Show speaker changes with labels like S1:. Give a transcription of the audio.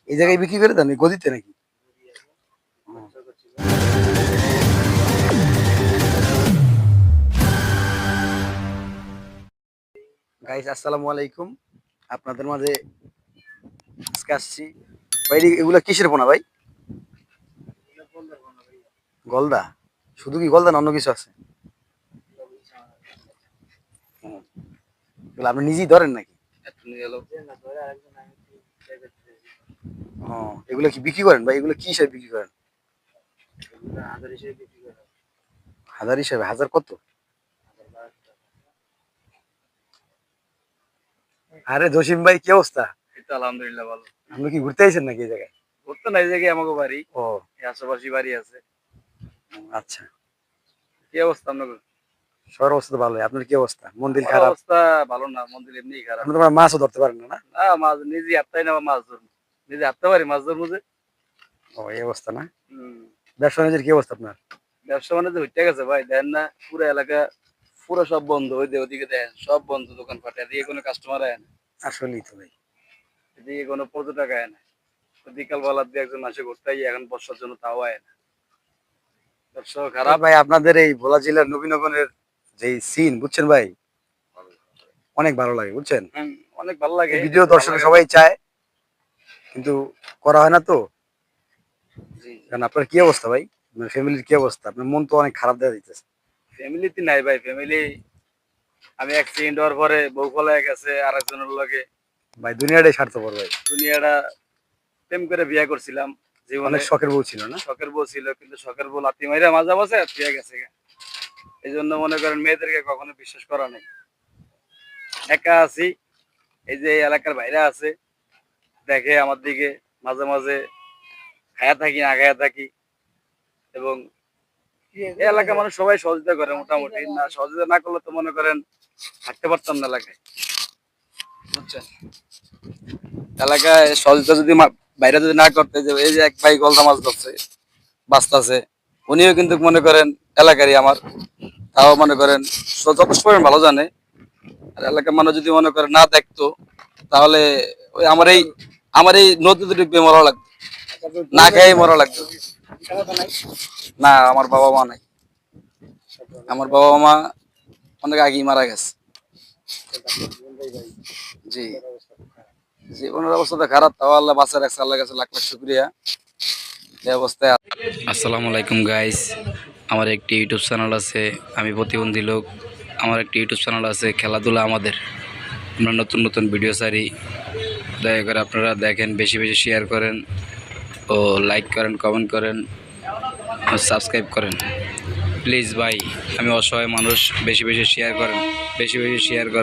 S1: এই জায়গায় বিক্রি করে দেন গদিতে নাকি? গাইস আসসালামু আলাইকুম, আপনাদের মাঝে আজকে আসছি ভাই। এগুলা কিসের পোনা ভাই? গলদা? শুধু কি গলদা না অন্য কিছু আছে? এগুলো আপনি নিজেই ধরেন নাকি? ও, এগুলো কি বিক্রি করেন ভাই? এগুলো কি হিসাবে বিক্রি করেন? হাজার হিসাবে? হাজার কত? আরে জসিম ভাই, কি অবস্থা?
S2: এই তো আলহামদুলিল্লাহ ভালো।
S1: আপনি কি ঘুরতে আইছেন নাকি এই জায়গায়?
S2: ঘুরতে না, এই জায়গায় আমাকে বাড়ি,
S1: ও
S2: এই আশেপাশে বাড়ি আছে।
S1: আচ্ছা,
S2: কি অবস্থা আপনার?
S1: সবার অবস্থা তো ভালোই। আপনার কি অবস্থা? মন্দির
S2: আমার
S1: খারাপ?
S2: অবস্থা ভালো না, মন্দির এমনি খারাপ।
S1: আপনি তো আবার মাছও ধরতে পারেন না, না?
S2: না, মাছ নিজে হাতটাই না, মাছ ধরবো নিজে হাঁটতে পারি, মাছ ধরবো যে।
S1: ও এই অবস্থা না?
S2: হম।
S1: ব্যবসা বাণিজ্যের কি অবস্থা আপনার?
S2: ব্যবসা বাণিজ্য হইতে গেছে ভাই, দেন না পুরো এলাকা পুরো সব বন্ধ। ওদিকে দেন সব বন্ধ, দোকানপাট, এদিকে কোনো কাস্টমার আয় না,
S1: আসলেই তো ভাই।
S2: এদিকে কোনো পর্যটক আয় না। বিকাল বেলা দিয়ে একজন মাসে ঘুরতে আই, এখন বর্ষার জন্য তাও আয় না, ব্যবসা খারাপ।
S1: ভাই আপনাদের এই ভোলা জেলার নবীনগরের যে সিন বুঝছেন ভাই, অনেক ভালো লাগে বুঝছেন।
S2: হম, অনেক ভালো লাগে।
S1: ভিডিও দর্শক সবাই চায়, কিন্তু করা হয় না তো।
S2: জি।
S1: কারণ আপনার কি অবস্থা ভাই? আপনার ফ্যামিলির কি অবস্থা? আপনার মন তো অনেক খারাপ দেখা দিতেছে।
S2: ফ্যামিলিতে নাই ভাই, ফ্যামিলি আমি অ্যাক্সিডেন্ট হওয়ার পরে বউ পলায় গেছে আর একজনের লগে।
S1: ভাই দুনিয়াটাই স্বার্থপর ভাই।
S2: দুনিয়াটা প্রেম করে বিয়ে করছিলাম, জীবনে
S1: অনেক শখের বউ ছিল না?
S2: শখের বউ ছিল, কিন্তু শখের বউ লাথি মাইরা মাজা বসে বিয়ে গেছে। এই জন্য মনে করেন মেয়েদেরকে কখনো বিশ্বাস করা নেই। একা আছি, এই যে এই এলাকার বাইরে আছে, দেখে আমার দিকে মাঝে মাঝে, খায়া থাকি না খায়া থাকি। এবং এই এলাকার মানুষ সবাই সহযোগিতা করে মোটামুটি, না সহযোগিতা না করলে তো মনে করেন থাকতে পারতাম না এলাকায়, বুঝছেন। এলাকায় সহযোগিতা যদি বাইরে যদি না করতে, যে এই যে এক ভাই গলদা মাছ ধরছে বাঁচতেছে, উনিও কিন্তু মনে করেন এলাকারই আমার, তাও মনে করেন যথেষ্ট পরিমাণ ভালো জানে। আর এলাকার মানুষ যদি মনে করেন না দেখতো, তাহলে ওই আমার এই নদী দুটি মরা লাগতো, না খেয়ে মরা লাগতো। না, আমার বাবা মা নাই। আমার বাবা মা অনেক আগেই মারা গেছে। জি, জীবনের অবস্থা তো খারাপ, তাও আল্লাহ বাঁচায় রাখছে, আল্লাহর কাছে লাখ লাখ শুকরিয়া এই অবস্থায়।
S3: আসসালামু আলাইকুম গাইস, আমার একটি ইউটিউব চ্যানেল আছে, আমি প্রতিবন্ধী লোক। আমার একটি ইউটিউব চ্যানেল আছে খেলাধুলা আমাদের। আমরা নতুন নতুন ভিডিও ছাড়ি, দয়া করে আপনারা দেখেন, বেশি বেশি শেয়ার করেন ও লাইক করেন, কমেন্ট করেন, সাবস্ক্রাইব করেন প্লিজ ভাই। আমি অসহায় মানুষ, বেশি বেশি শেয়ার করেন, বেশি বেশি শেয়ার করেন।